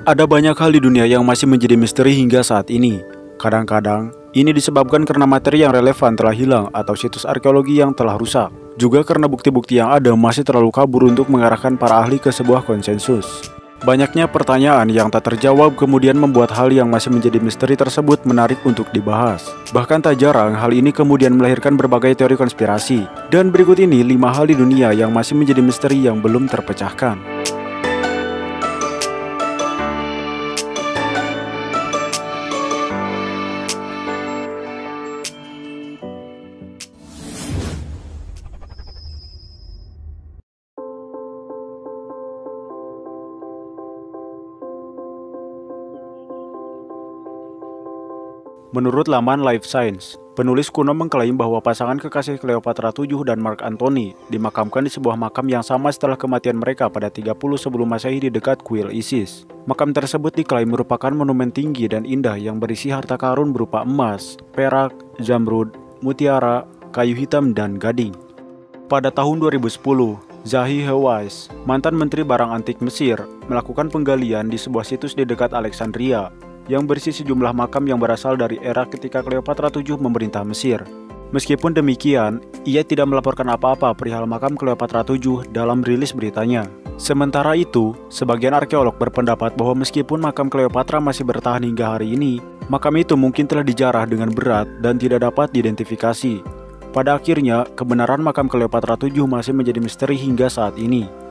Ada banyak hal di dunia yang masih menjadi misteri hingga saat ini. Kadang-kadang, ini disebabkan karena materi yang relevan telah hilang atau situs arkeologi yang telah rusak. Juga karena bukti-bukti yang ada masih terlalu kabur untuk mengarahkan para ahli ke sebuah konsensus. Banyaknya pertanyaan yang tak terjawab kemudian membuat hal yang masih menjadi misteri tersebut menarik untuk dibahas. Bahkan tak jarang hal ini kemudian melahirkan berbagai teori konspirasi. Dan berikut ini 5 hal di dunia yang masih menjadi misteri yang belum terpecahkan. Menurut laman Life Science, penulis kuno mengklaim bahwa pasangan kekasih Cleopatra VII dan Mark Antony dimakamkan di sebuah makam yang sama setelah kematian mereka pada 30 sebelum Masehi di dekat kuil Isis. Makam tersebut diklaim merupakan monumen tinggi dan indah yang berisi harta karun berupa emas, perak, zamrud, mutiara, kayu hitam, dan gading. Pada tahun 2010, Zahi Hawass, mantan menteri barang antik Mesir, melakukan penggalian di sebuah situs di dekat Alexandria yang berisi sejumlah makam yang berasal dari era ketika Cleopatra VII memerintah Mesir. Meskipun demikian, ia tidak melaporkan apa-apa perihal makam Cleopatra VII dalam rilis beritanya. Sementara itu, sebagian arkeolog berpendapat bahwa meskipun makam Cleopatra masih bertahan hingga hari ini, makam itu mungkin telah dijarah dengan berat dan tidak dapat diidentifikasi. Pada akhirnya, kebenaran makam Cleopatra VII masih menjadi misteri hingga saat ini.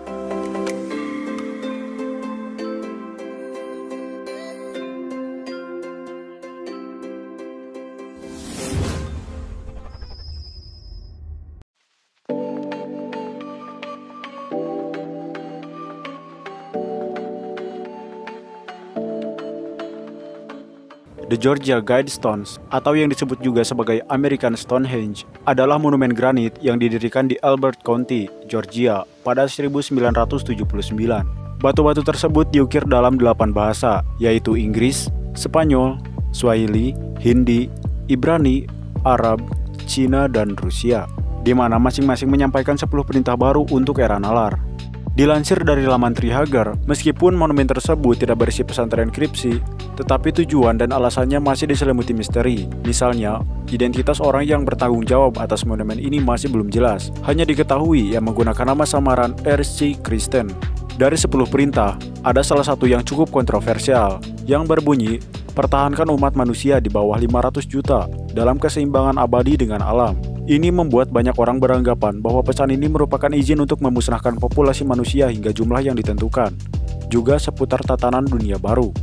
The Georgia Guidestones, atau yang disebut juga sebagai American Stonehenge, adalah monumen granit yang didirikan di Elbert County, Georgia pada 1979. Batu-batu tersebut diukir dalam 8 bahasa, yaitu Inggris, Spanyol, Swahili, Hindi, Ibrani, Arab, Cina, dan Rusia, di mana masing-masing menyampaikan 10 perintah baru untuk era nalar. Dilansir dari laman Trihagar, meskipun monumen tersebut tidak berisi pesan terenkripsi, tetapi tujuan dan alasannya masih diselimuti misteri. Misalnya, identitas orang yang bertanggung jawab atas monumen ini masih belum jelas. Hanya diketahui yang menggunakan nama samaran R.C. Kristen. Dari 10 perintah, ada salah satu yang cukup kontroversial, yang berbunyi, pertahankan umat manusia di bawah 500 juta dalam keseimbangan abadi dengan alam. Ini membuat banyak orang beranggapan bahwa pesan ini merupakan izin untuk memusnahkan populasi manusia hingga jumlah yang ditentukan. Juga seputar tatanan dunia baru.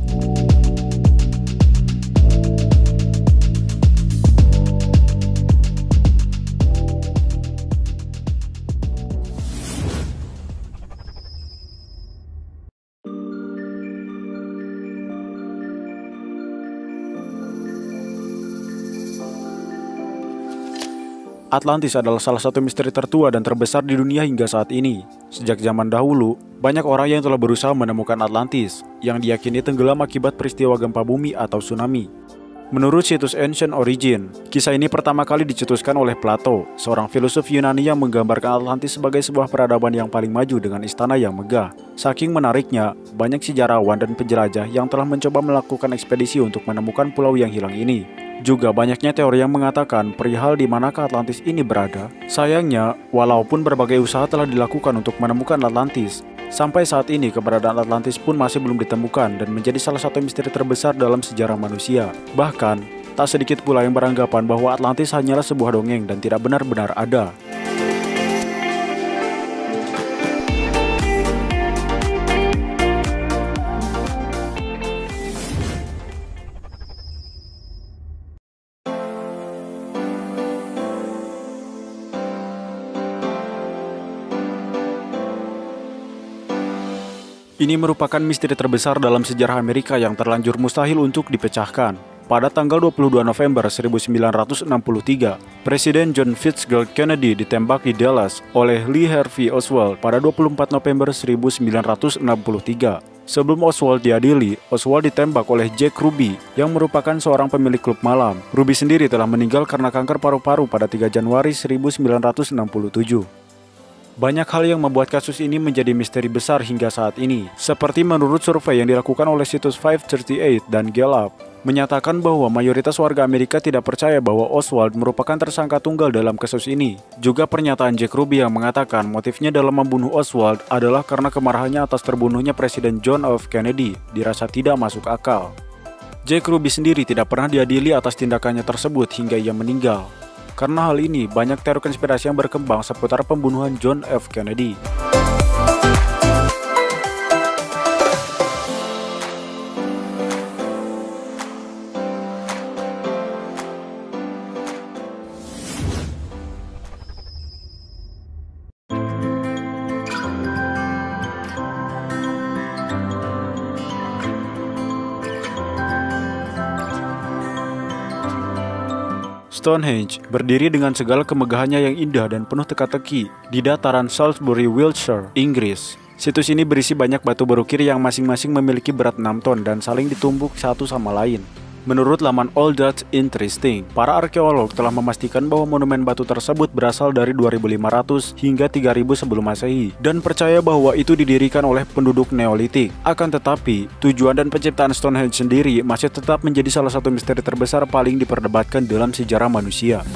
Atlantis adalah salah satu misteri tertua dan terbesar di dunia hingga saat ini. Sejak zaman dahulu, banyak orang yang telah berusaha menemukan Atlantis, yang diyakini tenggelam akibat peristiwa gempa bumi atau tsunami. Menurut situs Ancient Origin, kisah ini pertama kali dicetuskan oleh Plato, seorang filosof Yunani yang menggambarkan Atlantis sebagai sebuah peradaban yang paling maju dengan istana yang megah. Saking menariknya, banyak sejarawan dan penjelajah yang telah mencoba melakukan ekspedisi untuk menemukan pulau yang hilang ini. Juga banyaknya teori yang mengatakan perihal di manakah Atlantis ini berada. Sayangnya, walaupun berbagai usaha telah dilakukan untuk menemukan Atlantis, sampai saat ini keberadaan Atlantis pun masih belum ditemukan dan menjadi salah satu misteri terbesar dalam sejarah manusia. Bahkan, tak sedikit pula yang beranggapan bahwa Atlantis hanyalah sebuah dongeng dan tidak benar-benar ada. Ini merupakan misteri terbesar dalam sejarah Amerika yang terlanjur mustahil untuk dipecahkan. Pada tanggal 22 November 1963, Presiden John Fitzgerald Kennedy ditembak di Dallas oleh Lee Harvey Oswald pada 24 November 1963. Sebelum Oswald diadili, Oswald ditembak oleh Jack Ruby yang merupakan seorang pemilik klub malam. Ruby sendiri telah meninggal karena kanker paru-paru pada 3 Januari 1967. Banyak hal yang membuat kasus ini menjadi misteri besar hingga saat ini, seperti menurut survei yang dilakukan oleh situs 538 dan Gallup, menyatakan bahwa mayoritas warga Amerika tidak percaya bahwa Oswald merupakan tersangka tunggal dalam kasus ini. Juga pernyataan Jack Ruby yang mengatakan motifnya dalam membunuh Oswald adalah karena kemarahannya atas terbunuhnya Presiden John F. Kennedy dirasa tidak masuk akal. Jack Ruby sendiri tidak pernah diadili atas tindakannya tersebut hingga ia meninggal. Karena hal ini, banyak teori konspirasi yang berkembang seputar pembunuhan John F. Kennedy. Stonehenge berdiri dengan segala kemegahannya yang indah dan penuh teka-teki di dataran Salisbury, Wiltshire, Inggris. Situs ini berisi banyak batu berukir yang masing-masing memiliki berat 6 ton dan saling ditumbuk satu sama lain. Menurut laman All That's Interesting, para arkeolog telah memastikan bahwa monumen batu tersebut berasal dari 2500 hingga 3000 sebelum Masehi dan percaya bahwa itu didirikan oleh penduduk Neolitik. Akan tetapi, tujuan dan penciptaan Stonehenge sendiri masih tetap menjadi salah satu misteri terbesar paling diperdebatkan dalam sejarah manusia.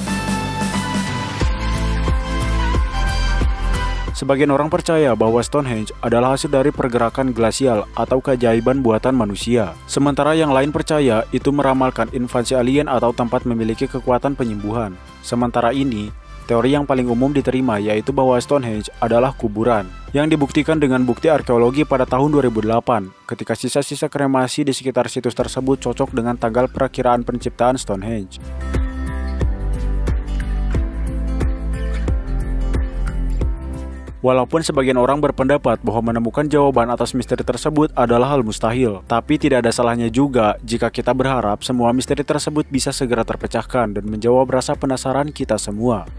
Sebagian orang percaya bahwa Stonehenge adalah hasil dari pergerakan glasial atau keajaiban buatan manusia. Sementara yang lain percaya itu meramalkan invasi alien atau tempat memiliki kekuatan penyembuhan. Sementara ini, teori yang paling umum diterima yaitu bahwa Stonehenge adalah kuburan, yang dibuktikan dengan bukti arkeologi pada tahun 2008, ketika sisa-sisa kremasi di sekitar situs tersebut cocok dengan tanggal perakiraan penciptaan Stonehenge. Walaupun sebagian orang berpendapat bahwa menemukan jawaban atas misteri tersebut adalah hal mustahil, tapi tidak ada salahnya juga jika kita berharap semua misteri tersebut bisa segera terpecahkan dan menjawab rasa penasaran kita semua.